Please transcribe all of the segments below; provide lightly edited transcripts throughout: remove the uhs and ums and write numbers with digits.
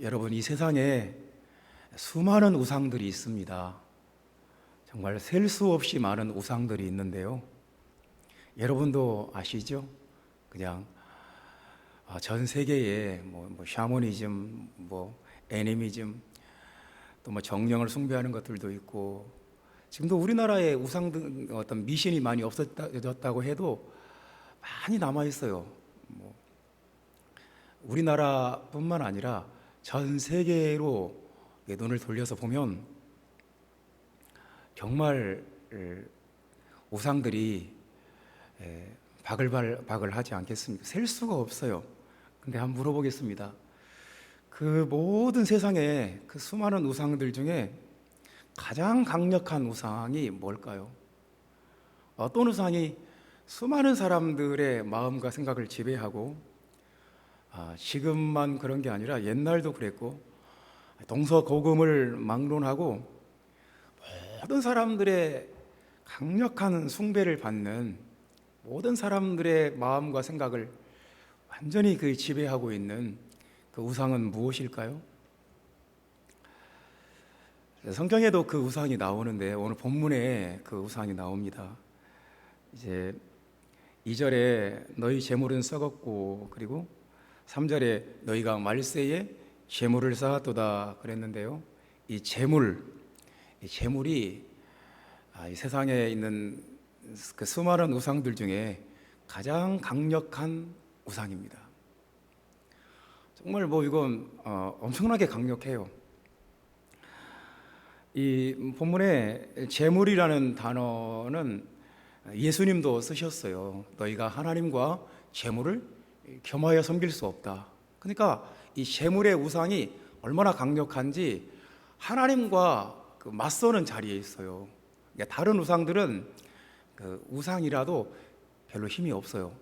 여러분, 이 세상에 수많은 우상들이 있습니다. 정말 셀 수 없이 많은 우상들이 있는데요. 여러분도 아시죠? 그냥 전 세계에 샤머니즘, 애니미즘, 또 정령을 숭배하는 것들도 있고, 지금도 우리나라에 우상들 어떤 미신이 많이 없어졌다고 해도 많이 남아 있어요. 우리나라뿐만 아니라 전 세계로 눈을 돌려서 보면 정말 우상들이 바글바글 하지 않겠습니까? 셀 수가 없어요. 근데 한번 물어보겠습니다. 그 모든 세상에 그 수많은 우상들 중에 가장 강력한 우상이 뭘까요? 어떤 우상이 수많은 사람들의 마음과 생각을 지배하고, 지금만 그런 게 아니라 옛날도 그랬고, 동서고금을 막론하고 모든 사람들의 강력한 숭배를 받는, 모든 사람들의 마음과 생각을 완전히 지배하고 있는 그 우상은 무엇일까요? 성경에도 그 우상이 나오는데, 오늘 본문에 그 우상이 나옵니다. 이제 2절에 너희 재물은 썩었고, 그리고 3절에 너희가 말세에 재물을 쌓았도다 그랬는데요. 이 재물이 이 세상에 있는 그 수많은 우상들 중에 가장 강력한 우상입니다. 정말 이건 엄청나게 강력해요. 이 본문에 재물이라는 단어는 예수님도 쓰셨어요. 너희가 하나님과 재물을 겸하여 섬길 수 없다. 그러니까 이 재물의 우상이 얼마나 강력한지 하나님과 맞서는 자리에 있어요. 다른 우상들은 그 우상이라도 별로 힘이 없어요.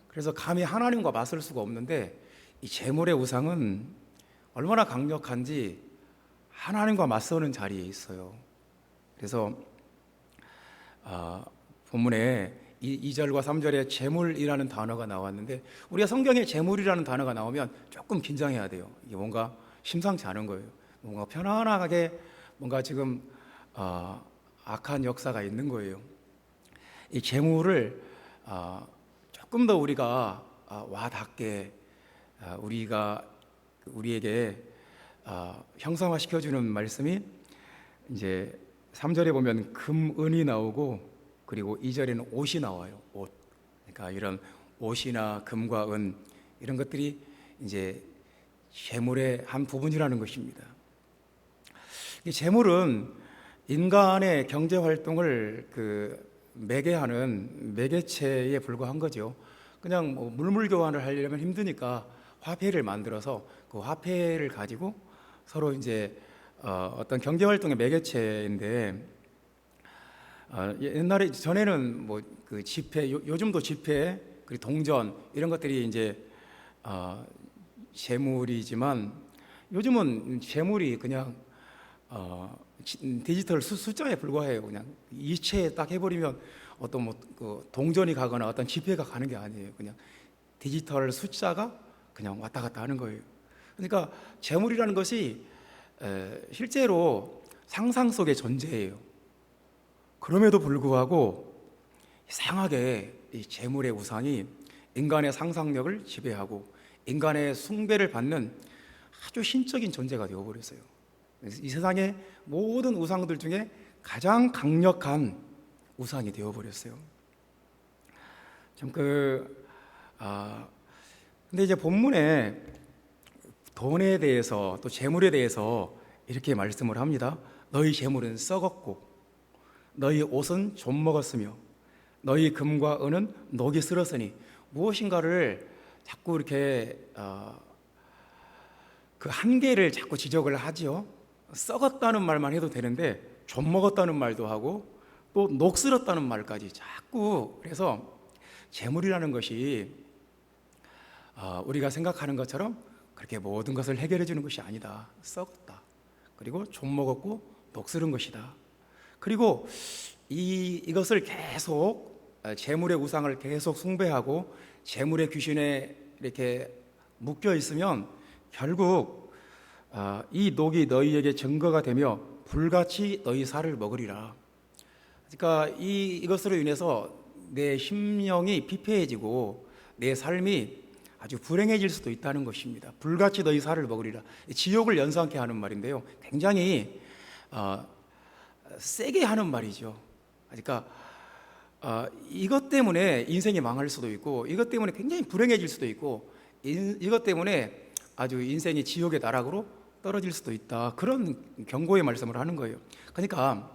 그래서 감히 하나님과 맞설 수가 없는데, 이 재물의 우상은 얼마나 강력한지 하나님과 맞서는 자리에 있어요. 그래서 본문에 2절과 3절에 재물이라는 단어가 나왔는데, 우리가 성경에 재물이라는 단어가 나오면 조금 긴장해야 돼요. 이게 뭔가 심상치 않은 거예요. 뭔가 편안하게 뭔가 지금 악한 역사가 있는 거예요. 이 재물을 조금 더 우리가 와닿게 우리에게 형상화시켜주는 말씀이, 이제 3절에 보면 금, 은이 나오고, 그리고 2절에는 옷이 나와요. 옷. 그러니까 이런 옷이나 금과 은, 이런 것들이 이제 재물의 한 부분이라는 것입니다. 이 재물은 인간의 경제 활동을 매개하는 매개체에 불과한 거죠. 그냥 물물 교환을 하려면 힘드니까 화폐를 만들어서 그 화폐를 가지고 서로 이제 어떤 경제 활동의 매개체인데, 옛날에 전에는 그 지폐, 요즘도 지폐, 그리고 동전, 이런 것들이 이제 재물이지만, 요즘은 재물이 그냥 디지털 숫자에 불과해요. 그냥 이체 딱 해버리면 어떤 그 동전이 가거나 어떤 지폐가 가는 게 아니에요. 그냥 디지털 숫자가 그냥 왔다 갔다 하는 거예요. 그러니까 재물이라는 것이 실제로 상상 속의 존재예요. 그럼에도 불구하고 이상하게 이 재물의 우상이 인간의 상상력을 지배하고 인간의 숭배를 받는 아주 신적인 존재가 되어버렸어요. 이 세상의 모든 우상들 중에 가장 강력한 우상이 되어버렸어요. 근데 이제 본문에 돈에 대해서, 또 재물에 대해서 이렇게 말씀을 합니다. 너희 재물은 썩었고, 너희 옷은 좀 먹었으며, 너희 금과 은은 녹이 슬었으니, 무엇인가를 자꾸 이렇게 그 한계를 자꾸 지적을 하지요. 썩었다는 말만 해도 되는데 좀 먹었다는 말도 하고, 또 녹슬었다는 말까지 자꾸. 그래서 재물이라는 것이 우리가 생각하는 것처럼 그렇게 모든 것을 해결해 주는 것이 아니다. 썩었다. 그리고 좀 먹었고 녹슬은 것이다. 그리고 이것을 계속, 재물의 우상을 계속 숭배하고 재물의 귀신에 이렇게 묶여 있으면 결국 이 녹이 너희에게 증거가 되며 불같이 너희 살을 먹으리라. 그러니까 이것으로 인해서 내 심령이 피폐해지고 내 삶이 아주 불행해질 수도 있다는 것입니다. 불같이 너희 살을 먹으리라. 지옥을 연상케 하는 말인데요, 굉장히 세게 하는 말이죠. 그러니까 이것 때문에 인생이 망할 수도 있고, 이것 때문에 굉장히 불행해질 수도 있고, 이것 때문에 아주 인생이 지옥의 나락으로 떨어질 수도 있다, 그런 경고의 말씀을 하는 거예요. 그러니까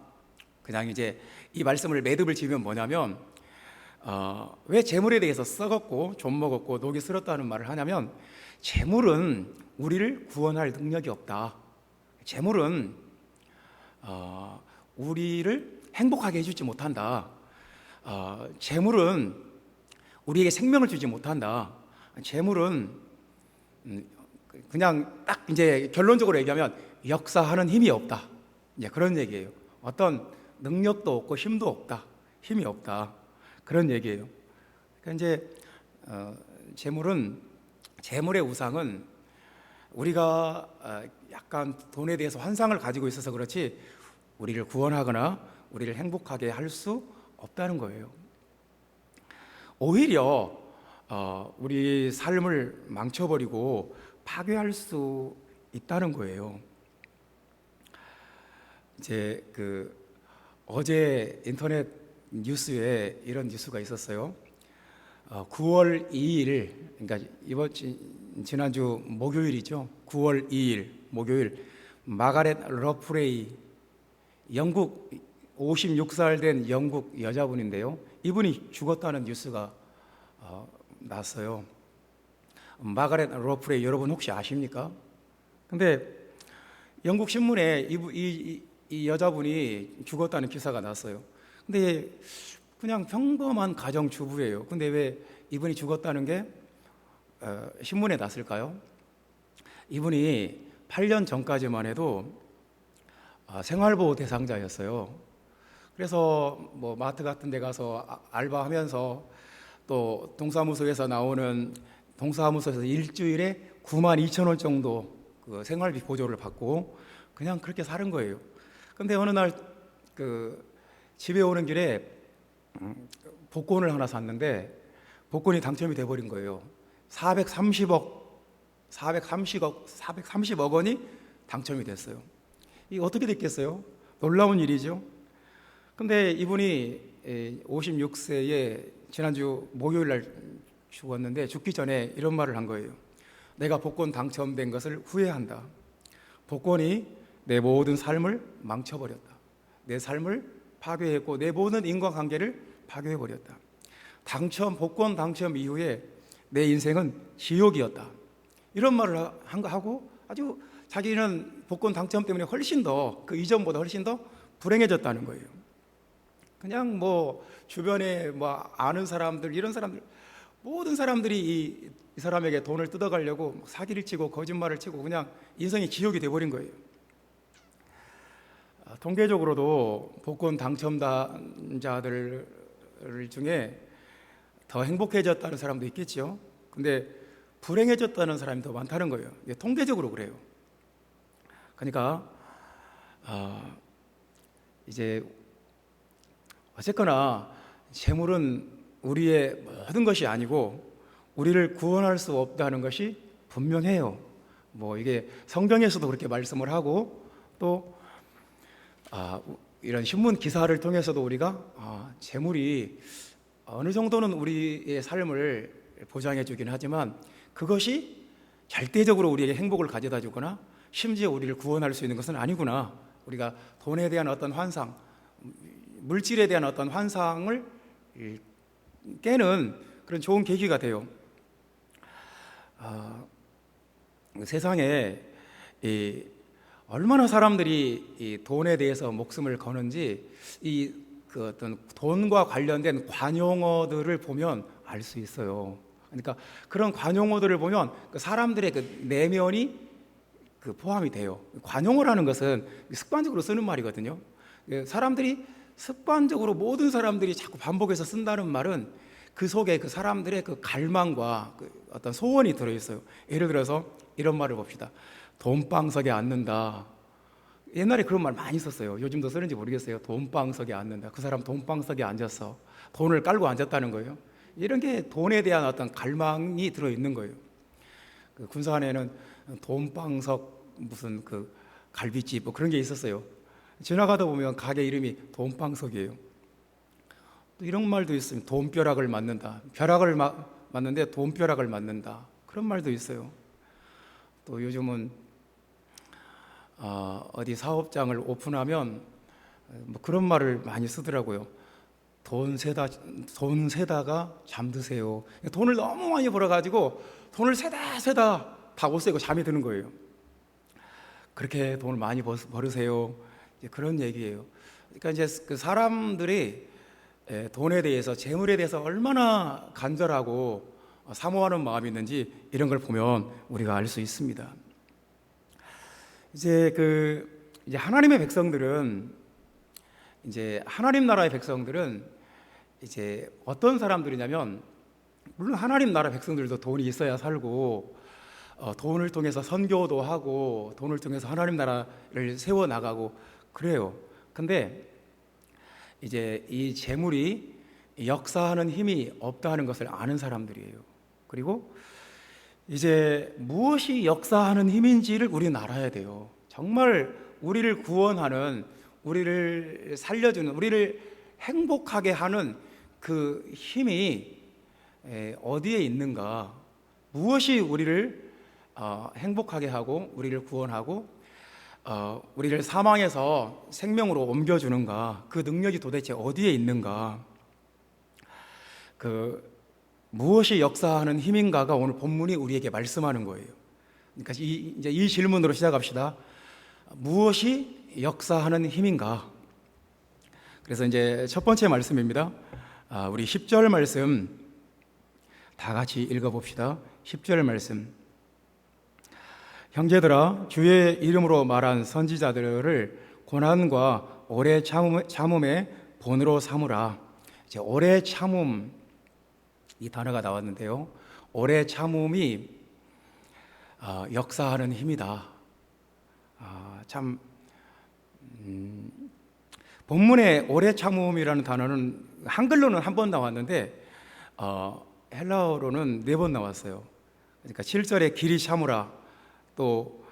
그냥 이제 이 말씀을 매듭을 지으면 뭐냐면, 왜 재물에 대해서 썩었고 좀먹었고 녹이 슬었다는 말을 하냐면, 재물은 우리를 구원할 능력이 없다. 재물은 우리를 행복하게 해주지 못한다. 재물은 우리에게 생명을 주지 못한다. 재물은 그냥 딱 이제 결론적으로 얘기하면 역사하는 힘이 없다, 이제 그런 얘기예요. 어떤 능력도 없고 힘도 없다, 힘이 없다, 그런 얘기예요. 그러니까 이제 재물의 우상은 우리가 약간 돈에 대해서 환상을 가지고 있어서 그렇지 우리를 구원하거나 우리를 행복하게 할 수 없다는 거예요. 오히려 우리 삶을 망쳐버리고 파괴할 수 있다는 거예요. 이제 어제 인터넷 뉴스에 이런 뉴스가 있었어요. 9월 2일, 그러니까 지난주 목요일이죠. 9월 2일 목요일, 마가렛 러프레이, 영국 56살 된 영국 여자분인데요, 이분이 죽었다는 뉴스가 났어요. 마가렛 러프레이 여러분 혹시 아십니까? 근데 영국 신문에 이 여자분이 죽었다는 기사가 났어요. 근데 그냥 평범한 가정주부예요. 근데 왜 이분이 죽었다는 게 신문에 났을까요? 이분이 8년 전까지만 해도 생활보호 대상자였어요. 그래서 뭐 마트 같은 데 가서 알바하면서, 또 동사무소에서 일주일에 92,000원 정도 그 생활비 보조를 받고 그냥 그렇게 사는 거예요. 근데 어느 날 집에 오는 길에 복권을 하나 샀는데 복권이 당첨이 돼버린 거예요. 430억 원이 당첨이 됐어요. 이게 어떻게 됐겠어요? 놀라운 일이죠. 근데 이분이 56세에 지난주 목요일 날 죽었는데, 죽기 전에 이런 말을 한 거예요. 내가 복권 당첨된 것을 후회한다. 복권이 내 모든 삶을 망쳐버렸다. 내 삶을 파괴했고 내 모든 인간관계를 파괴해버렸다. 복권 당첨 이후에 내 인생은 지옥이었다. 이런 말을 하고, 아주 자기는 복권 당첨 때문에 훨씬 더, 그 이전보다 훨씬 더 불행해졌다는 거예요. 그냥 뭐 주변에 아는 사람들, 이런 사람들, 모든 사람들이 이 사람에게 돈을 뜯어가려고 사기를 치고 거짓말을 치고 그냥 인생이 지옥이 돼버린 거예요. 통계적으로도 복권 당첨자들 중에 더 행복해졌다는 사람도 있겠죠. 근데 불행해졌다는 사람이 더 많다는 거예요. 이게 통계적으로 그래요. 그러니까 이제 어쨌거나 재물은 우리의 모든 것이 아니고 우리를 구원할 수 없다는 것이 분명해요. 이게 성경에서도 그렇게 말씀을 하고, 또 이런 신문 기사를 통해서도 우리가 재물이 어느 정도는 우리의 삶을 보장해 주긴 하지만 그것이 절대적으로 우리에게 행복을 가져다 주거나 심지어 우리를 구원할 수 있는 것은 아니구나. 우리가 돈에 대한 어떤 환상, 물질에 대한 어떤 환상을 깨는 그런 좋은 계기가 돼요. 세상에 얼마나 사람들이 이 돈에 대해서 목숨을 거는지 그 어떤 돈과 관련된 관용어들을 보면 알 수 있어요. 그러니까 그런 관용어들을 보면 그 사람들의 그 내면이 포함이 돼요. 관용어라는 것은 습관적으로 쓰는 말이거든요. 사람들이 습관적으로, 모든 사람들이 자꾸 반복해서 쓴다는 말은 그 속에 그 사람들의 그 갈망과 그 어떤 소원이 들어있어요. 예를 들어서 이런 말을 봅시다. 돈방석에 앉는다. 옛날에 그런 말 많이 썼어요. 요즘도 쓰는지 모르겠어요. 돈방석에 앉는다. 그 사람 돈방석에 앉았어. 돈을 깔고 앉았다는 거예요. 이런 게 돈에 대한 어떤 갈망이 들어있는 거예요. 그 군산에는 돈방석 무슨 그 갈비집 뭐 그런 게 있었어요. 지나가다 보면 가게 이름이 돈방석이에요. 또 이런 말도 있습니다. 돈벼락을 맞는다. 벼락을 맞는데 돈벼락을 맞는다. 그런 말도 있어요. 또 요즘은 어디 사업장을 오픈하면 뭐 그런 말을 많이 쓰더라고요. 돈 세다가 잠드세요. 돈을 너무 많이 벌어가지고 돈을 세다 다 못 세고 잠이 드는 거예요. 그렇게 돈을 많이 벌으세요. 이제 그런 얘기예요. 그러니까 이제 그 사람들이 돈에 대해서, 재물에 대해서 얼마나 간절하고 사모하는 마음이 있는지 이런 걸 보면 우리가 알 수 있습니다. 이제 하나님의 백성들은, 이제 하나님 나라의 백성들은 이제 어떤 사람들이냐면, 물론 하나님 나라 백성들도 돈이 있어야 살고 돈을 통해서 선교도 하고 돈을 통해서 하나님 나라를 세워 나가고 그래요. 근데 이제 이 재물이 역사하는 힘이 없다는 것을 아는 사람들이에요. 그리고 이제 무엇이 역사하는 힘인지를 우리는 알아야 돼요. 정말 우리를 구원하는, 우리를 살려주는, 우리를 행복하게 하는 그 힘이 어디에 있는가, 무엇이 우리를 행복하게 하고 우리를 구원하고 우리를 사망에서 생명으로 옮겨주는가, 그 능력이 도대체 어디에 있는가, 무엇이 역사하는 힘인가가 오늘 본문이 우리에게 말씀하는 거예요. 그러니까 이제 이 질문으로 시작합시다. 무엇이 역사하는 힘인가? 그래서 이제 첫 번째 말씀입니다. 우리 10절 말씀 다 같이 읽어봅시다. 10절 말씀. 형제들아, 주의 이름으로 말한 선지자들을 고난과 오래 참음의 본으로 삼으라. 이제 오래 참음, 이 단어가 나왔는데요. 오래 참음이 역사하는 힘이다. 본문에 오래 참음이라는 단어는 한글로는 한 번 나왔는데 헬라어로는 4번 나왔어요. 그러니까 7절에 길이 참으라, 또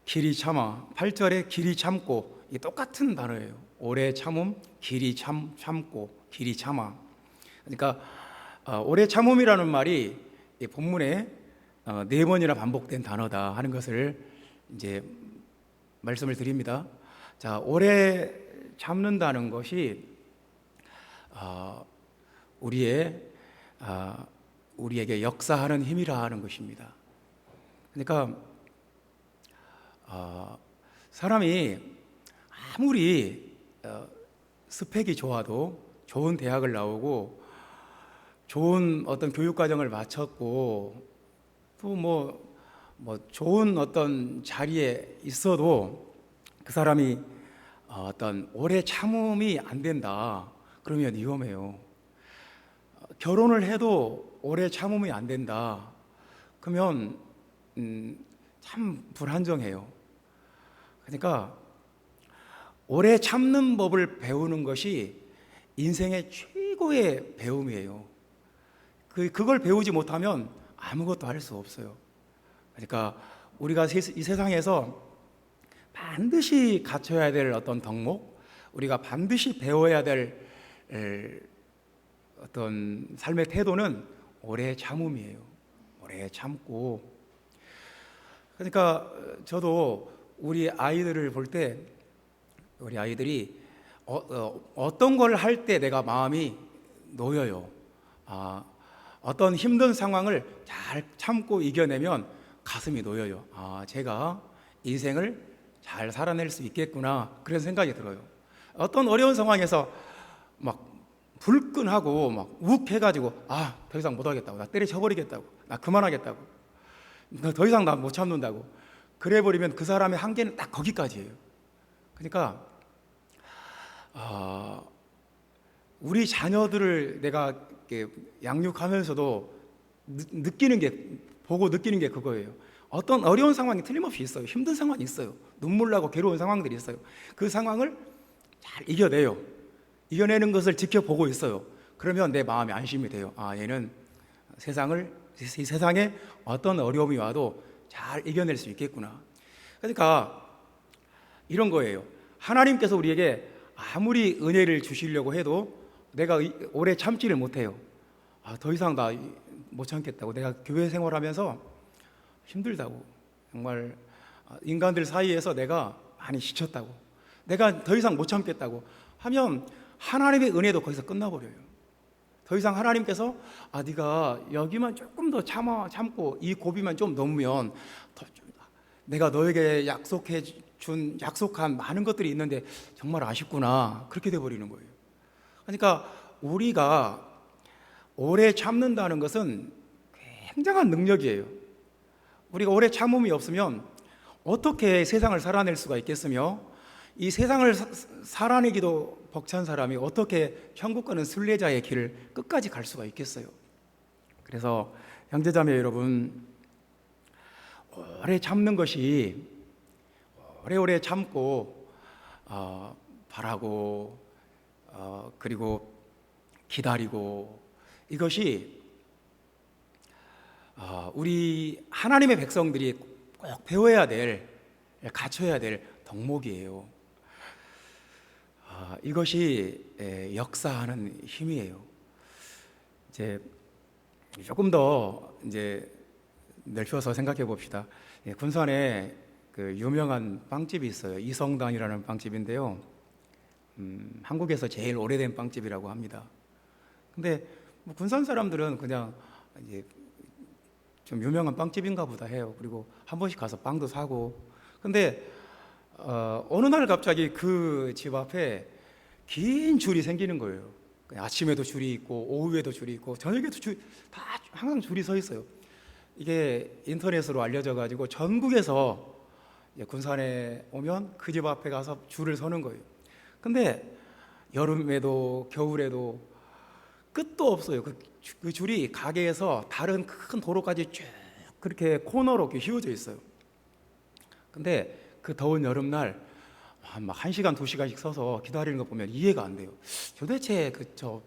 길이 참아, 8절에 길이 참고, 이 똑같은 단어예요. 오래 참음, 길이 참고, 길이 참아. 그러니까 오래 참음이라는 말이 이 본문에 4번이나 반복된 단어다 하는 것을 이제 말씀을 드립니다. 자, 오래 참는다는 것이 우리에게 역사하는 힘이라 하는 것입니다. 그러니까 사람이 아무리 스펙이 좋아도, 좋은 대학을 나오고 좋은 어떤 교육 과정을 마쳤고 또 뭐 좋은 어떤 자리에 있어도 그 사람이 어떤 오래 참음이 안 된다, 그러면 위험해요. 결혼을 해도 오래 참음이 안 된다, 그러면 참 불안정해요. 그러니까 오래 참는 법을 배우는 것이 인생의 최고의 배움이에요. 그걸 배우지 못하면 아무것도 할 수 없어요. 그러니까 우리가 이 세상에서 반드시 갖춰야 될 어떤 덕목, 우리가 반드시 배워야 될 어떤 삶의 태도는 오래 참음이에요. 오래 참고. 그러니까 저도 우리 아이들을 볼 때, 우리 아이들이 어떤 걸 할 때 내가 마음이 놓여요. 어떤 힘든 상황을 잘 참고 이겨내면 가슴이 놓여요. 제가 인생을 잘 살아낼 수 있겠구나, 그런 생각이 들어요. 어떤 어려운 상황에서 막 불끈하고 막 욱해가지고 더 이상 못하겠다고, 나 때려쳐버리겠다고, 나 그만하겠다고, 더 이상 나 못 참는다고 그래버리면 그 사람의 한계는 딱 거기까지예요. 그러니까 우리 자녀들을 내가 이렇게 양육하면서도 보고 느끼는 게 그거예요. 어떤 어려운 상황이 틀림없이 있어요. 힘든 상황이 있어요. 눈물 나고 괴로운 상황들이 있어요. 그 상황을 잘 이겨내요. 이겨내는 것을 지켜보고 있어요. 그러면 내 마음이 안심이 돼요. 아, 얘는 이 세상에 어떤 어려움이 와도 잘 이겨낼 수 있겠구나. 그러니까 이런 거예요. 하나님께서 우리에게 아무리 은혜를 주시려고 해도 내가 오래 참지를 못해요. 아, 더 이상 나 못 참겠다고. 내가 교회 생활하면서 힘들다고. 정말 인간들 사이에서 내가 많이 지쳤다고. 내가 더 이상 못 참겠다고 하면 하나님의 은혜도 거기서 끝나버려요. 더 이상 하나님께서 네가 여기만 조금 더 참고 이 고비만 좀 넘으면 내가 너에게 약속한 많은 것들이 있는데 정말 아쉽구나. 그렇게 돼버리는 거예요. 그러니까 우리가 오래 참는다는 것은 굉장한 능력이에요. 우리가 오래 참음이 없으면 어떻게 세상을 살아낼 수가 있겠으며, 이 세상을 살아내기도 벅찬 사람이 어떻게 천국 가는 순례자의 길을 끝까지 갈 수가 있겠어요. 그래서 형제자매 여러분, 오래 참는 것이, 오래오래 참고 바라고 그리고 기다리고, 이것이 우리 하나님의 백성들이 꼭 배워야 될, 갖춰야 될 덕목이에요. 이것이 역사하는 힘이에요. 이제 조금 더 이제 넓혀서 생각해 봅시다. 군산에 그 유명한 빵집이 있어요. 이성당이라는 빵집인데요. 한국에서 제일 오래된 빵집이라고 합니다. 근데 뭐 군산 사람들은 그냥 이제 좀 유명한 빵집인가 보다 해요. 그리고 한 번씩 가서 빵도 사고. 근데 어느 날 갑자기 그 집 앞에 긴 줄이 생기는 거예요. 아침에도 줄이 있고 오후에도 줄이 있고 저녁에도 다 항상 줄이 서 있어요. 이게 인터넷으로 알려져 가지고 전국에서 군산에 오면 그 집 앞에 가서 줄을 서는 거예요. 근데 여름에도 겨울에도 끝도 없어요. 그 줄이 가게에서 다른 큰 도로까지 쭉 그렇게 코너로 이렇게 휘어져 있어요. 근데 그 더운 여름날 막 1시간, 2시간씩 서서 기다리는 거 보면 이해가 안 돼요. 도대체 저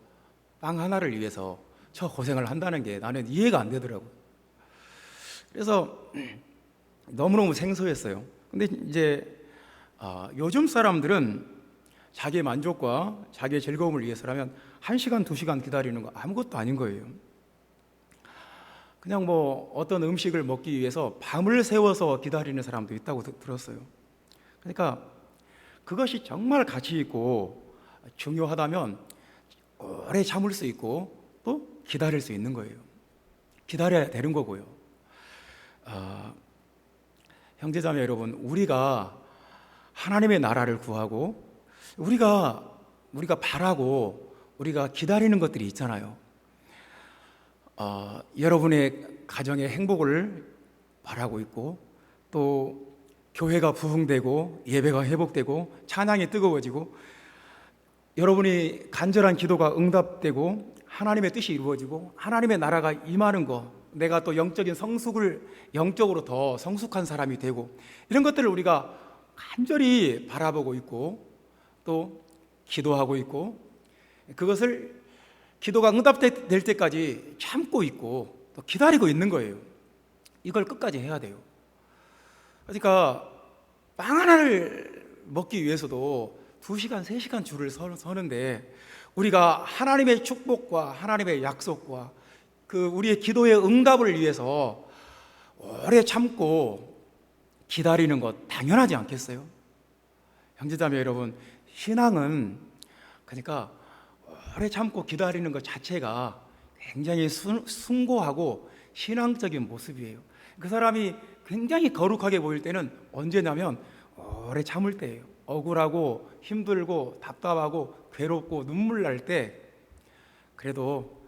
빵 하나를 위해서 저 고생을 한다는 게 나는 이해가 안 되더라고요. 그래서 너무너무 생소했어요. 근데 이제 요즘 사람들은 자기의 만족과 자기의 즐거움을 위해서라면 1시간, 2시간 기다리는 거 아무것도 아닌 거예요. 그냥 뭐 어떤 음식을 먹기 위해서 밤을 새워서 기다리는 사람도 있다고 들었어요. 그러니까 그것이 정말 가치 있고 중요하다면 오래 참을 수 있고 또 기다릴 수 있는 거예요. 기다려야 되는 거고요. 형제자매 여러분, 우리가 하나님의 나라를 구하고 우리가 바라고 우리가 기다리는 것들이 있잖아요. 여러분의 가정의 행복을 바라고 있고, 또 교회가 부흥되고 예배가 회복되고 찬양이 뜨거워지고, 여러분이 간절한 기도가 응답되고 하나님의 뜻이 이루어지고 하나님의 나라가 임하는 거, 내가 또 영적으로 더 성숙한 사람이 되고, 이런 것들을 우리가 간절히 바라보고 있고 또 기도하고 있고, 그것을 기도가 응답될 때까지 참고 있고 또 기다리고 있는 거예요. 이걸 끝까지 해야 돼요. 그러니까 빵 하나를 먹기 위해서도 2시간, 3시간 줄을 서는데, 우리가 하나님의 축복과 하나님의 약속과 그 우리의 기도의 응답을 위해서 오래 참고 기다리는 것 당연하지 않겠어요? 형제자매 여러분, 신앙은 그러니까 오래 참고 기다리는 것 자체가 굉장히 숭고하고 신앙적인 모습이에요. 그 사람이 굉장히 거룩하게 보일 때는 언제냐면 오래 참을 때예요. 억울하고 힘들고 답답하고 괴롭고 눈물 날 때, 그래도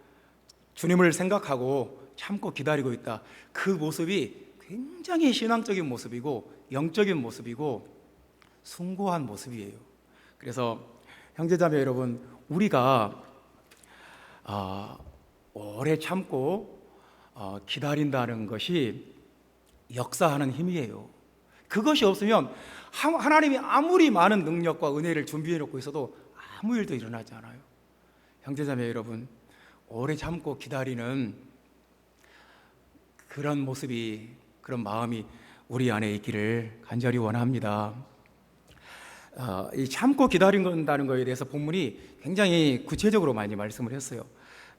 주님을 생각하고 참고 기다리고 있다. 그 모습이 굉장히 신앙적인 모습이고 영적인 모습이고 숭고한 모습이에요. 그래서 형제자매 여러분, 우리가 오래 참고 기다린다는 것이 역사하는 힘이에요. 그것이 없으면 하나님이 아무리 많은 능력과 은혜를 준비해 놓고 있어도 아무 일도 일어나지 않아요. 형제자매 여러분, 오래 참고 기다리는 그런 모습이, 그런 마음이 우리 안에 있기를 간절히 원합니다. 이 참고 기다린다는 것에 대해서 본문이 굉장히 구체적으로 많이 말씀을 했어요.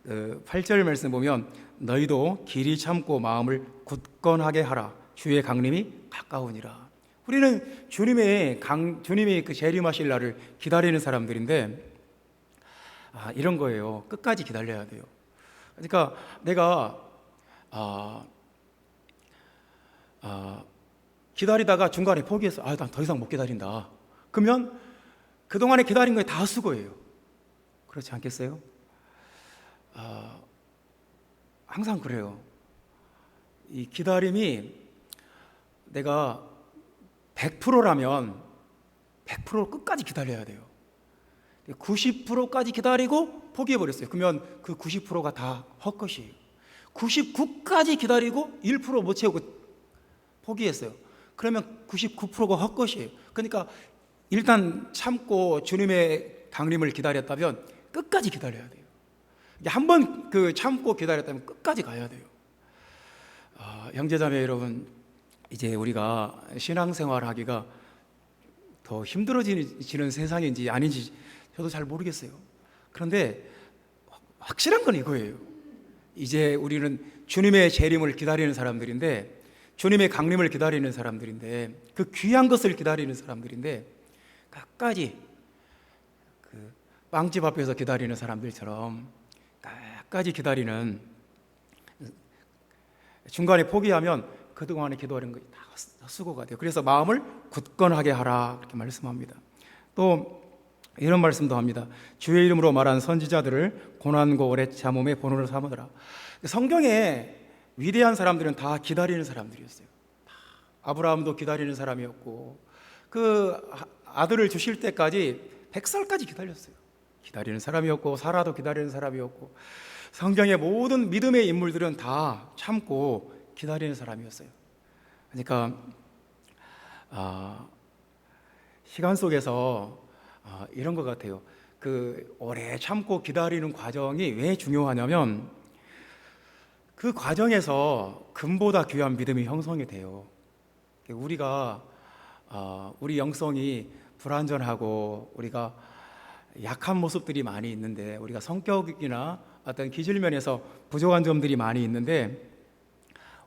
8절 말씀 보면 너희도 길이 참고 마음을 굳건하게 하라. 주의 강림이 가까우니라. 우리는 주님이 그 재림하실 날을 기다리는 사람들인데 이런 거예요. 끝까지 기다려야 돼요. 그러니까 내가 기다리다가 중간에 포기해서 난 더 이상 못 기다린다. 그러면 그동안에 기다린 거에 다 수고예요. 그렇지 않겠어요? 항상 그래요. 이 기다림이 내가 100%라면 100% 끝까지 기다려야 돼요. 90%까지 기다리고 포기해버렸어요. 그러면 그 90%가 다 헛것이에요. 99까지 기다리고 1% 못 채우고 포기했어요. 그러면 99%가 헛것이에요. 그러니까 일단 참고 주님의 강림을 기다렸다면 끝까지 기다려야 돼요. 한번 그 참고 기다렸다면 끝까지 가야 돼요. 형제자매 여러분, 이제 우리가 신앙생활 하기가 더 힘들어지는 세상인지 아닌지 저도 잘 모르겠어요. 그런데 확실한 건 이거예요. 이제 우리는 주님의 재림을 기다리는 사람들인데, 주님의 강림을 기다리는 사람들인데, 그 귀한 것을 기다리는 사람들인데, 끝까지 그 빵집 앞에서 기다리는 사람들처럼 끝까지 기다리는, 중간에 포기하면 그동안에 기도하는 것이 다 수고가 돼요. 그래서 마음을 굳건하게 하라, 그렇게 말씀합니다. 또 이런 말씀도 합니다. 주의 이름으로 말한 선지자들을 고난고 오래 참음의 본으로 삼으라. 성경에 위대한 사람들은 다 기다리는 사람들이었어요. 아브라함도 기다리는 사람이었고, 그 아들을 주실 때까지 100살까지 기다렸어요. 기다리는 사람이었고, 사라도 기다리는 사람이었고, 성경의 모든 믿음의 인물들은 다 참고 기다리는 사람이었어요. 그러니까 시간 속에서 이런 것 같아요. 그 오래 참고 기다리는 과정이 왜 중요하냐면, 그 과정에서 금보다 귀한 믿음이 형성이 돼요. 우리가 우리 영성이 불완전하고 우리가 약한 모습들이 많이 있는데, 우리가 성격이나 어떤 기질면에서 부족한 점들이 많이 있는데,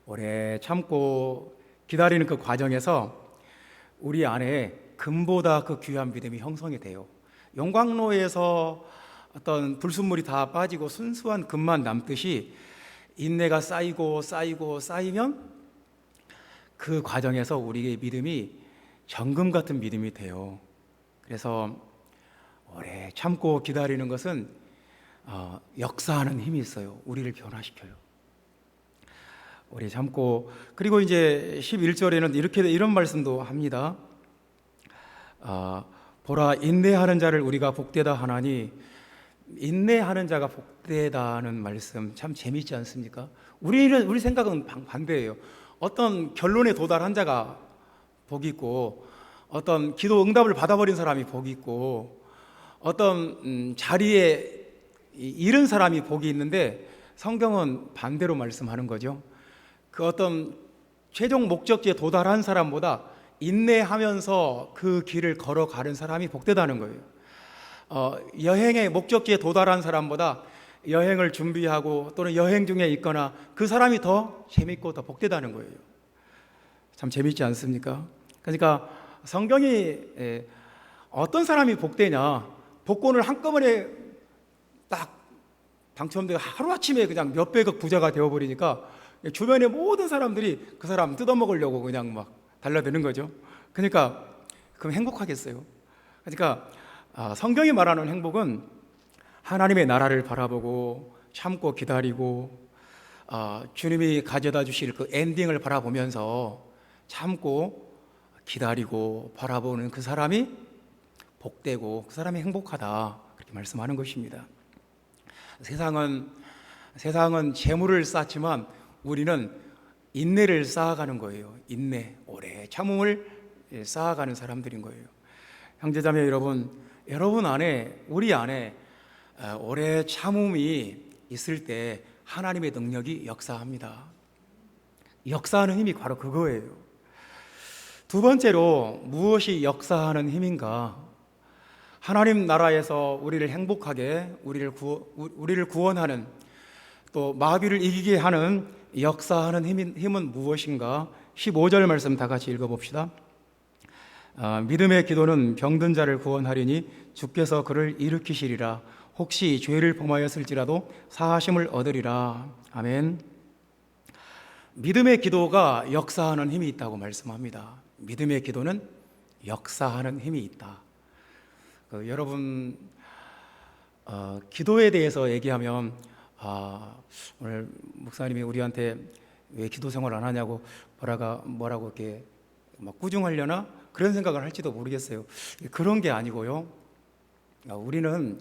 오래 참고 기다리는 그 과정에서 우리 안에 금보다 그 귀한 믿음이 형성이 돼요. 용광로에서 어떤 불순물이 다 빠지고 순수한 금만 남듯이 인내가 쌓이고 쌓이면 그 과정에서 우리의 믿음이 정금 같은 믿음이 돼요. 그래서 오래 참고 기다리는 것은 역사하는 힘이 있어요. 우리를 변화시켜요. 오래 참고, 그리고 이제 11절에는 이런 말씀도 합니다. 보라, 인내하는 자를 우리가 복되다 하나니. 인내하는 자가 복되다는 말씀 참 재미있지 않습니까? 우리 생각은 반대예요. 어떤 결론에 도달한 자가 복이 있고, 어떤 기도 응답을 받아버린 사람이 복이 있고, 어떤 자리에 이른 사람이 복이 있는데, 성경은 반대로 말씀하는 거죠. 그 어떤 최종 목적지에 도달한 사람보다 인내하면서 그 길을 걸어가는 사람이 복되다는 거예요. 여행의 목적지에 도달한 사람보다 여행을 준비하고 또는 여행 중에 있거나 그 사람이 더 재밌고 더 복되다는 거예요. 참 재밌지 않습니까? 그러니까 성경이 어떤 사람이 복되냐, 복권을 한꺼번에 딱 당첨되고 하루아침에 그냥 몇백억 부자가 되어버리니까 주변의 모든 사람들이 그 사람 뜯어먹으려고 그냥 막 달려드는 거죠. 그러니까 그럼 행복하겠어요? 그러니까 성경이 말하는 행복은 하나님의 나라를 바라보고 참고 기다리고 주님이 가져다 주실 그 엔딩을 바라보면서 참고 기다리고 바라보는 그 사람이 복되고 그 사람이 행복하다, 그렇게 말씀하는 것입니다. 세상은 재물을 쌓지만 우리는 인내를 쌓아가는 거예요. 인내, 오래 참음을 쌓아가는 사람들인 거예요. 형제자매 여러분 안에, 우리 안에 오래 참음이 있을 때 하나님의 능력이 역사합니다. 역사하는 힘이 바로 그거예요. 두 번째로 무엇이 역사하는 힘인가? 하나님 나라에서 우리를 행복하게, 우리를 구원하는, 또 마귀를 이기게 하는 역사하는 힘은 무엇인가? 15절 말씀 다 같이 읽어봅시다. 믿음의 기도는 병든 자를 구원하리니 주께서 그를 일으키시리라. 혹시 죄를 범하였을지라도 사하심을 얻으리라. 아멘. 믿음의 기도가 역사하는 힘이 있다고 말씀합니다. 믿음의 기도는 역사하는 힘이 있다. 여러분, 기도에 대해서 얘기하면 오늘 목사님이 우리한테 왜 기도 생활 안 하냐고 뭐라고 이렇게 막 꾸중하려나 그런 생각을 할지도 모르겠어요. 그런 게 아니고요. 우리는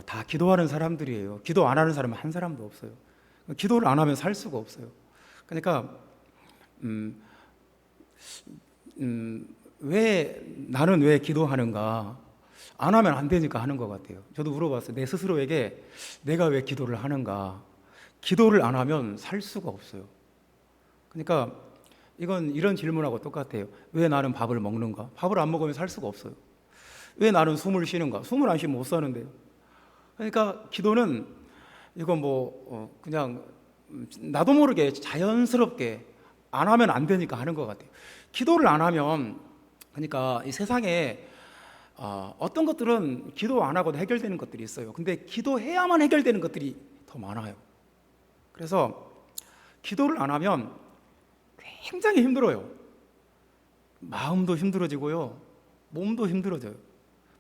다 기도하는 사람들이에요. 기도 안 하는 사람은 한 사람도 없어요. 기도를 안 하면 살 수가 없어요. 그러니까 나는 왜 기도하는가? 안 하면 안 되니까 하는 것 같아요. 저도 물어봤어요. 내 스스로에게 내가 왜 기도를 하는가? 기도를 안 하면 살 수가 없어요. 그러니까 이런 질문하고 똑같아요. 왜 나는 밥을 먹는가? 밥을 안 먹으면 살 수가 없어요. 왜 나는 숨을 쉬는가? 숨을 안 쉬면 못 사는데요. 그러니까 기도는 이건 그냥 나도 모르게 자연스럽게 안 하면 안 되니까 하는 것 같아요. 기도를 안 하면, 그러니까 이 세상에 어떤 것들은 기도 안 하고도 해결되는 것들이 있어요. 근데 기도해야만 해결되는 것들이 더 많아요. 그래서 기도를 안 하면 굉장히 힘들어요. 마음도 힘들어지고요, 몸도 힘들어져요.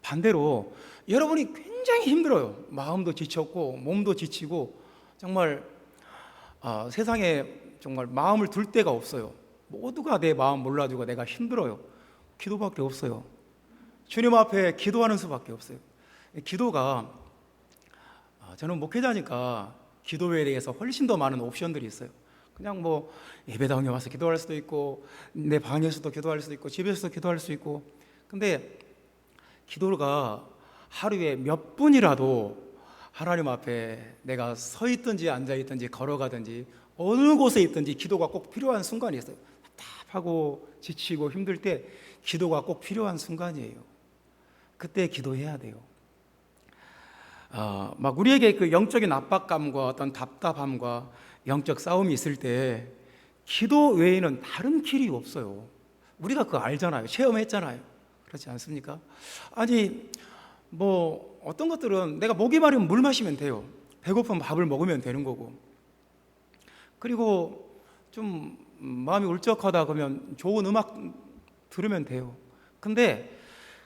반대로 여러분이 굉장히 힘들어요. 마음도 지쳤고 몸도 지치고 정말 세상에 정말 마음을 둘 데가 없어요. 모두가 내 마음 몰라주고 내가 힘들어요. 기도밖에 없어요. 주님 앞에 기도하는 수밖에 없어요. 기도가 저는 목회자니까 기도에 대해서 훨씬 더 많은 옵션들이 있어요. 그냥 예배당에 와서 기도할 수도 있고, 내 방에서도 기도할 수도 있고, 집에서도 기도할 수 있고. 근데 기도가 하루에 몇 분이라도 하나님 앞에 내가 서 있든지 앉아 있든지 걸어가든지 어느 곳에 있든지 기도가 꼭 필요한 순간이 있어요. 답답하고 지치고 힘들 때 기도가 꼭 필요한 순간이에요. 그때 기도해야 돼요. 막 우리에게 그 영적인 압박감과 어떤 답답함과 영적 싸움이 있을 때 기도 외에는 다른 길이 없어요. 우리가 그거 알잖아요. 체험했잖아요. 그렇지 않습니까? 아니 어떤 것들은 내가 목이 마르면 물 마시면 돼요. 배고프면 밥을 먹으면 되는 거고, 그리고 좀 마음이 울적하다 그러면 좋은 음악 들으면 돼요. 근데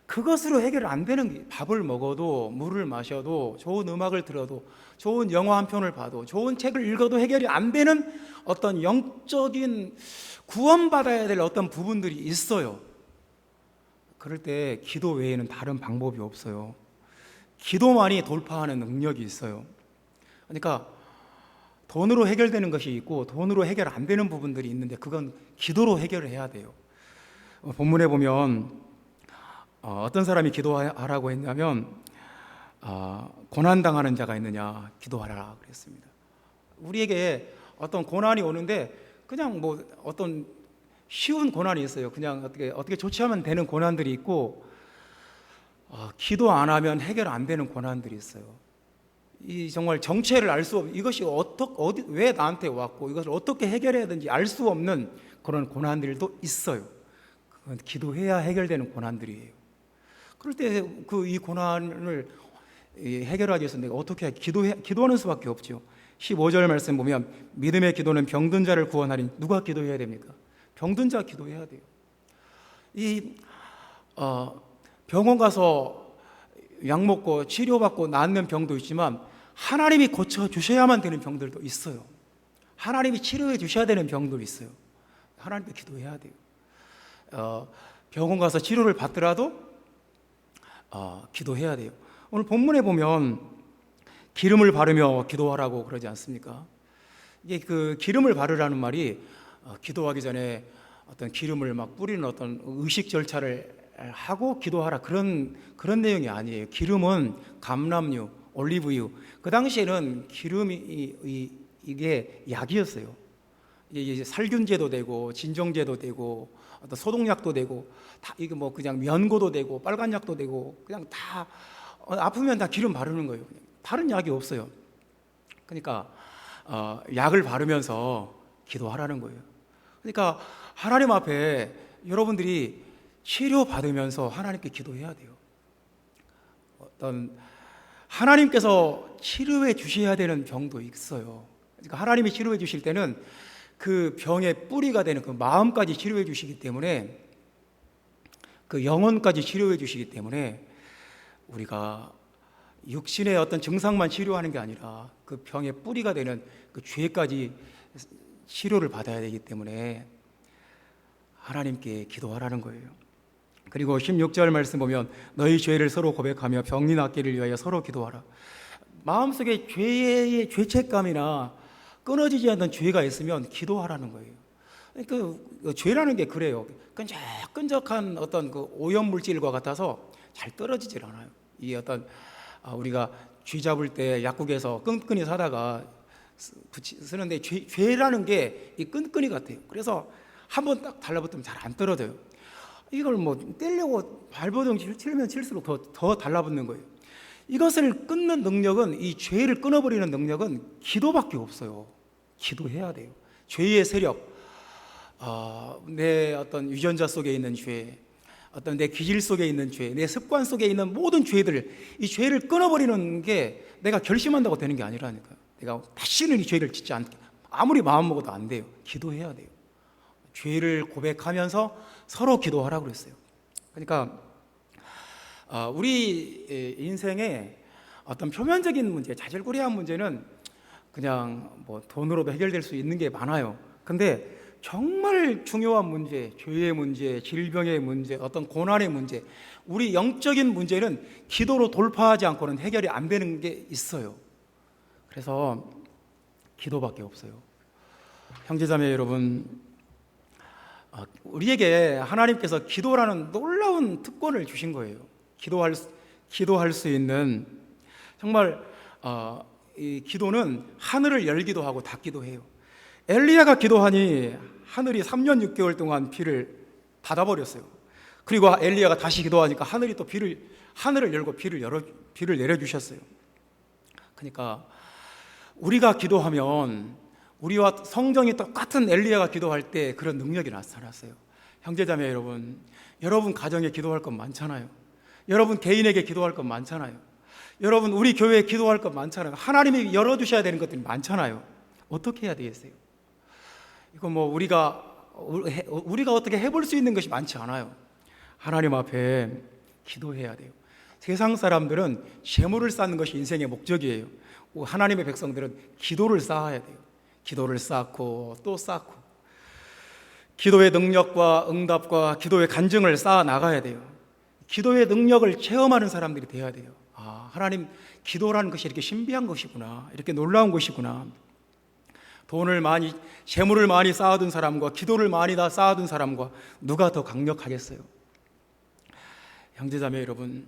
그것으로 해결 안 되는 게, 밥을 먹어도 물을 마셔도 좋은 음악을 들어도 좋은 영화 한 편을 봐도 좋은 책을 읽어도 해결이 안 되는 어떤 영적인 구원받아야 될 어떤 부분들이 있어요. 그럴 때 기도 외에는 다른 방법이 없어요. 기도만이 돌파하는 능력이 있어요. 그러니까 돈으로 해결되는 것이 있고 돈으로 해결 안 되는 부분들이 있는데 그건 기도로 해결을 해야 돼요. 본문에 보면 어떤 사람이 기도하라고 했냐면 고난당하는 자가 있느냐 기도하라 그랬습니다. 우리에게 어떤 고난이 오는데 그냥 어떤 쉬운 고난이 있어요. 그냥 어떻게 조치하면 되는 고난들이 있고, 기도 안 하면 해결 안 되는 고난들이 있어요. 이 정말 정체를 알 수 없는, 이것이 왜 나한테 왔고 이것을 어떻게 해결해야 되는지 알 수 없는 그런 고난들도 있어요. 그건 기도해야 해결되는 고난들이에요. 그럴 때 이 고난을 해결하기 위해서 내가 어떻게 기도하는 수밖에 없죠. 15절 말씀 보면 믿음의 기도는 병든 자를 구원하리니, 누가 기도해야 됩니까? 병든 자 기도해야 돼요. 병원 가서 약 먹고 치료받고 낫는 병도 있지만 하나님이 고쳐주셔야만 되는 병들도 있어요. 하나님이 치료해 주셔야 되는 병도 있어요. 하나님께 기도해야 돼요. 병원 가서 치료를 받더라도 기도해야 돼요. 오늘 본문에 보면 기름을 바르며 기도하라고 그러지 않습니까? 이게 그 기름을 바르라는 말이 기도하기 전에 어떤 기름을 막 뿌리는 어떤 의식 절차를 하고 기도하라 그런 내용이 아니에요. 기름은 감람유, 올리브유. 그 당시에는 기름이 이게 약이었어요. 이게 살균제도 되고 진정제도 되고 어떤 소독약도 되고 다 이게 뭐 그냥 면고도 되고 빨간 약도 되고 그냥 다 아프면 다 기름 바르는 거예요. 다른 약이 없어요. 그러니까 약을 바르면서 기도하라는 거예요. 그러니까 하나님 앞에 여러분들이 치료 받으면서 하나님께 기도해야 돼요. 어떤 하나님께서 치료해 주셔야 되는 병도 있어요. 그러니까 하나님이 치료해 주실 때는 그 병의 뿌리가 되는 그 마음까지 치료해 주시기 때문에, 그 영혼까지 치료해 주시기 때문에 우리가 육신의 어떤 증상만 치료하는 게 아니라 그 병의 뿌리가 되는 그 죄까지 치료를 받아야 되기 때문에 하나님께 기도하라는 거예요. 그리고 16절 말씀 보면 너희 죄를 서로 고백하며 병이 낫기를 위하여 서로 기도하라. 마음속에 죄의 죄책감이나 끊어지지 않는 죄가 있으면 기도하라는 거예요. 그 죄라는 게 그래요. 끈적끈적한 어떤 그 오염물질과 같아서 잘 떨어지질 않아요. 이 어떤 우리가 쥐 잡을 때 약국에서 끈끈이 사다가 쓰는데 죄라는 게 이 끈끈이 같아요. 그래서 한번 딱 달라붙으면 잘 안 떨어져요. 이걸 뭐 떼려고 발버둥 치면 칠수록 더 달라붙는 거예요. 이것을 끊는 능력은, 이 죄를 끊어버리는 능력은 기도밖에 없어요. 기도해야 돼요. 죄의 세력, 내 어떤 유전자 속에 있는 죄, 어떤 내 기질 속에 있는 죄, 내 습관 속에 있는 모든 죄들, 이 죄를 끊어버리는 게 내가 결심한다고 되는 게 아니라니까요. 내가 다시는 이 죄를 짓지 않게, 아무리 마음 먹어도 안 돼요. 기도해야 돼요. 죄를 고백하면서 서로 기도하라고 그랬어요. 그러니까 우리 인생에 어떤 표면적인 문제, 자질구레한 문제는 그냥 뭐 돈으로도 해결될 수 있는 게 많아요. 근데 정말 중요한 문제, 죄의 문제, 질병의 문제, 어떤 고난의 문제, 우리 영적인 문제는 기도로 돌파하지 않고는 해결이 안 되는 게 있어요. 그래서 기도밖에 없어요. 형제자매 여러분, 우리에게 하나님께서 기도라는 놀라운 특권을 주신 거예요. 기도할 수 있는, 정말 이 기도는 하늘을 열기도 하고 닫기도 해요. 엘리야가 기도하니 하늘이 3년 6개월 동안 비를 닫아버렸어요. 그리고 엘리야가 다시 기도하니까 하늘이 또 하늘을 열고 비를 내려주셨어요. 그러니까 우리가 기도하면 우리와 성정이 똑같은 엘리야가 기도할 때 그런 능력이 나타났어요. 형제자매 여러분, 여러분 가정에 기도할 것 많잖아요. 여러분 개인에게 기도할 것 많잖아요. 여러분 우리 교회에 기도할 것 많잖아요. 하나님이 열어주셔야 되는 것들이 많잖아요. 어떻게 해야 되겠어요? 이거 뭐 우리가 어떻게 해볼 수 있는 것이 많지 않아요. 하나님 앞에 기도해야 돼요. 세상 사람들은 재물을 쌓는 것이 인생의 목적이에요. 하나님의 백성들은 기도를 쌓아야 돼요. 기도를 쌓고 또 쌓고, 기도의 능력과 응답과 기도의 간증을 쌓아 나가야 돼요. 기도의 능력을 체험하는 사람들이 되어야 돼요. 하나님, 기도라는 것이 이렇게 신비한 것이구나, 이렇게 놀라운 것이구나. 재물을 많이 쌓아둔 사람과 기도를 많이 다 쌓아둔 사람과 누가 더 강력하겠어요? 형제자매 여러분,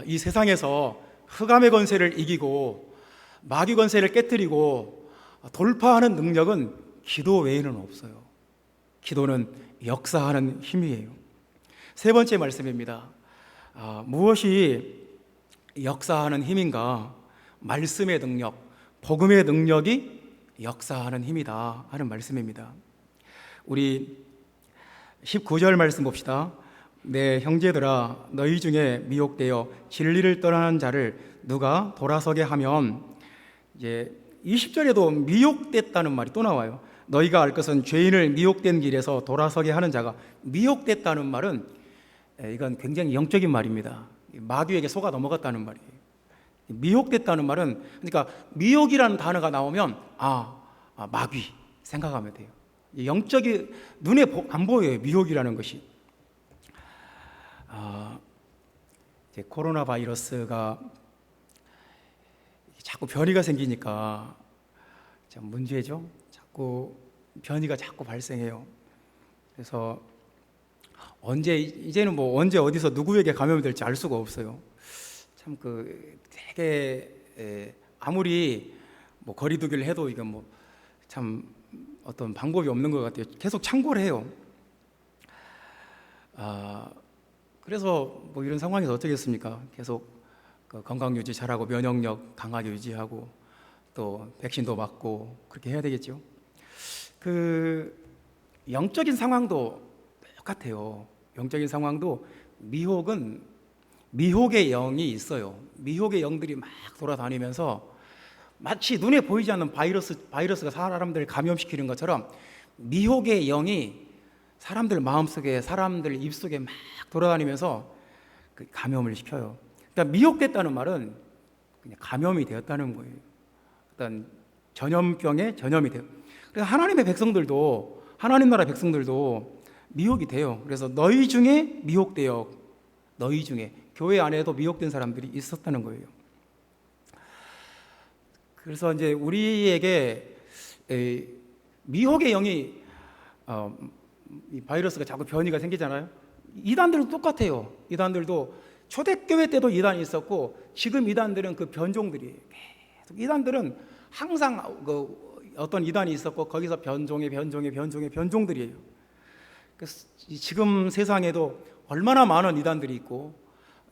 이 세상에서 흑암의 권세를 이기고 마귀 권세를 깨뜨리고 돌파하는 능력은 기도 외에는 없어요. 기도는 역사하는 힘이에요. 세 번째 말씀입니다. 무엇이 역사하는 힘인가? 말씀의 능력, 복음의 능력이 역사하는 힘이다 하는 말씀입니다. 우리 19절 말씀 봅시다. 내 형제들아, 너희 중에 미혹되어 진리를 떠나는 자를 누가 돌아서게 하면, 이제 20절에도 미혹됐다는 말이 또 나와요. 너희가 알 것은 죄인을 미혹된 길에서 돌아서게 하는 자가, 미혹됐다는 말은 이건 굉장히 영적인 말입니다. 마귀에게 속아 넘어갔다는 말이에요. 미혹됐다는 말은, 그러니까 미혹이라는 단어가 나오면 마귀 생각하면 돼요. 영적이 눈에 안 보여요. 미혹이라는 것이. 이제 코로나 바이러스가 자꾸 변이가 생기니까 참 문제죠. 자꾸 변이가 자꾸 발생해요. 그래서 이제는 뭐 언제 어디서 누구에게 감염이 될지 알 수가 없어요. 참 되게 아무리 뭐 거리두기를 해도 이건 뭐 참 어떤 방법이 없는 것 같아요. 계속 참고를 해요. 그래서 뭐 이런 상황에서 어떻겠습니까? 계속 건강 유지 잘하고 면역력 강하게 유지하고 또 백신도 맞고 그렇게 해야 되겠죠. 영적인 상황도 똑같아요. 영적인 상황도 미혹의 영이 있어요. 미혹의 영들이 막 돌아다니면서 마치 눈에 보이지 않는 바이러스가 사람들을 감염시키는 것처럼 미혹의 영이 사람들 마음속에, 사람들 입속에 막 돌아다니면서 감염을 시켜요. 그러니까 미혹됐다는 말은 그냥 감염이 되었다는 거예요. 어떤 전염병에 전염이 돼요. 그래서 하나님 나라 백성들도 미혹이 돼요. 그래서 너희 중에 미혹되어, 너희 중에 교회 안에도 미혹된 사람들이 있었다는 거예요. 그래서 이제 우리에게 미혹의 영이 이 바이러스가 자꾸 변이가 생기잖아요. 이단들도 똑같아요. 이단들도 초대교회 때도 이단이 있었고 지금 이단들은 그 변종들이 계속 이단들은 항상 어떤 이단이 있었고 거기서 변종들이에요. 그래서 지금 세상에도 얼마나 많은 이단들이 있고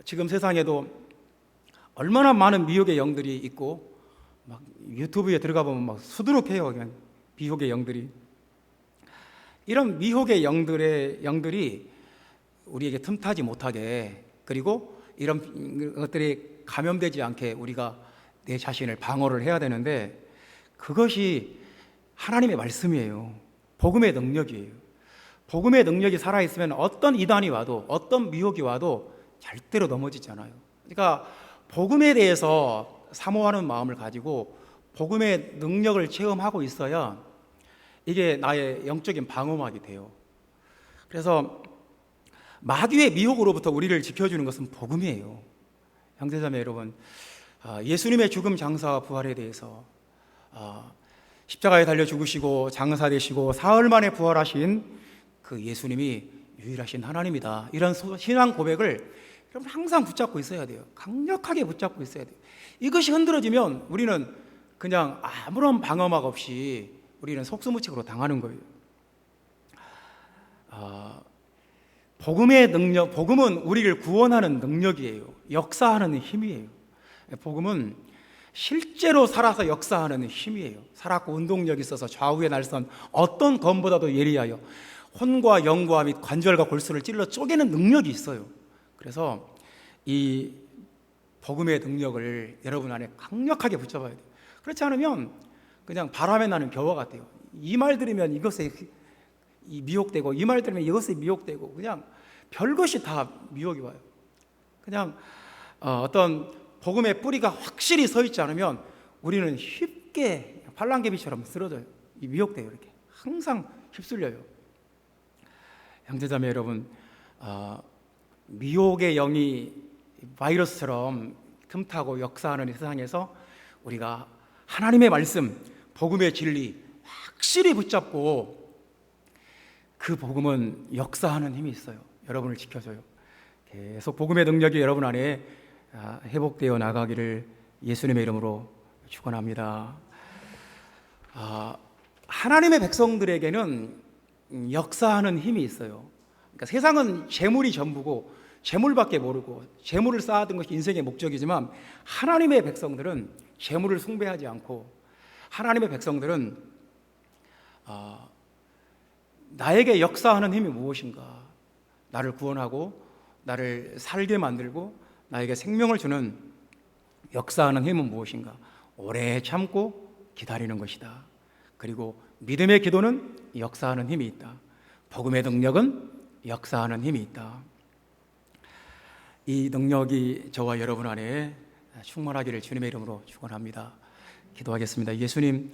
지금 세상에도 얼마나 많은 미혹의 영들이 있고 막 유튜브에 들어가 보면 막 수두룩해요. 그냥 미혹의 영들이. 이런 미혹의 영들이 우리에게 틈타지 못하게, 그리고 이런 것들이 감염되지 않게 우리가 내 자신을 방어를 해야 되는데, 그것이 하나님의 말씀이에요. 복음의 능력이에요. 복음의 능력이 살아있으면 어떤 이단이 와도, 어떤 미혹이 와도 절대로 넘어지지 않아요. 그러니까 복음에 대해서 사모하는 마음을 가지고 복음의 능력을 체험하고 있어야 이게 나의 영적인 방어막이 돼요. 그래서 마귀의 미혹으로부터 우리를 지켜주는 것은 복음이에요. 형제자매 여러분, 예수님의 죽음, 장사와 부활에 대해서 십자가에 달려 죽으시고 장사되시고 사흘 만에 부활하신 그 예수님이 유일하신 하나님이다, 이런 신앙 고백을 여러분 항상 붙잡고 있어야 돼요. 강력하게 붙잡고 있어야 돼요. 이것이 흔들어지면 우리는 그냥 아무런 방어막 없이 우리는 속수무책으로 당하는 거예요. 복음의 능력, 복음은 우리를 구원하는 능력이에요. 역사하는 힘이에요. 복음은 실제로 살아서 역사하는 힘이에요. 살았고 운동력이 있어서 좌우의 날선 어떤 검보다도 예리하여 혼과 영과 및 관절과 골수를 찔러 쪼개는 능력이 있어요. 그래서 이 복음의 능력을 여러분 안에 강력하게 붙잡아야 돼요. 그렇지 않으면 그냥 바람에 나는 겨와 같아요. 이 말 들으면 이것에 미혹되고, 이 말 들으면 이것에 미혹되고, 그냥 별것이 다 미혹이 와요. 그냥 어떤 복음의 뿌리가 확실히 서 있지 않으면 우리는 쉽게 팔랑개비처럼 쓰러져요. 미혹돼요. 이렇게 항상 휩쓸려요. 형제자매 여러분, 미혹의 영이 바이러스처럼 틈타고 역사하는 이 세상에서 우리가 하나님의 말씀, 복음의 진리 확실히 붙잡고, 그 복음은 역사하는 힘이 있어요. 여러분을 지켜줘요. 계속 복음의 능력이 여러분 안에 회복되어 나가기를 예수님의 이름으로 축원합니다. 하나님의 백성들에게는 역사하는 힘이 있어요. 그러니까 세상은 재물이 전부고 재물밖에 모르고 재물을 쌓아둔 것이 인생의 목적이지만, 하나님의 백성들은 재물을 숭배하지 않고, 하나님의 백성들은 나에게 역사하는 힘이 무엇인가, 나를 구원하고 나를 살게 만들고 나에게 생명을 주는 역사하는 힘은 무엇인가, 오래 참고 기다리는 것이다. 그리고 믿음의 기도는 역사하는 힘이 있다. 복음의 능력은 역사하는 힘이 있다. 이 능력이 저와 여러분 안에 충만하기를 주님의 이름으로 축원합니다. 기도하겠습니다. 예수님,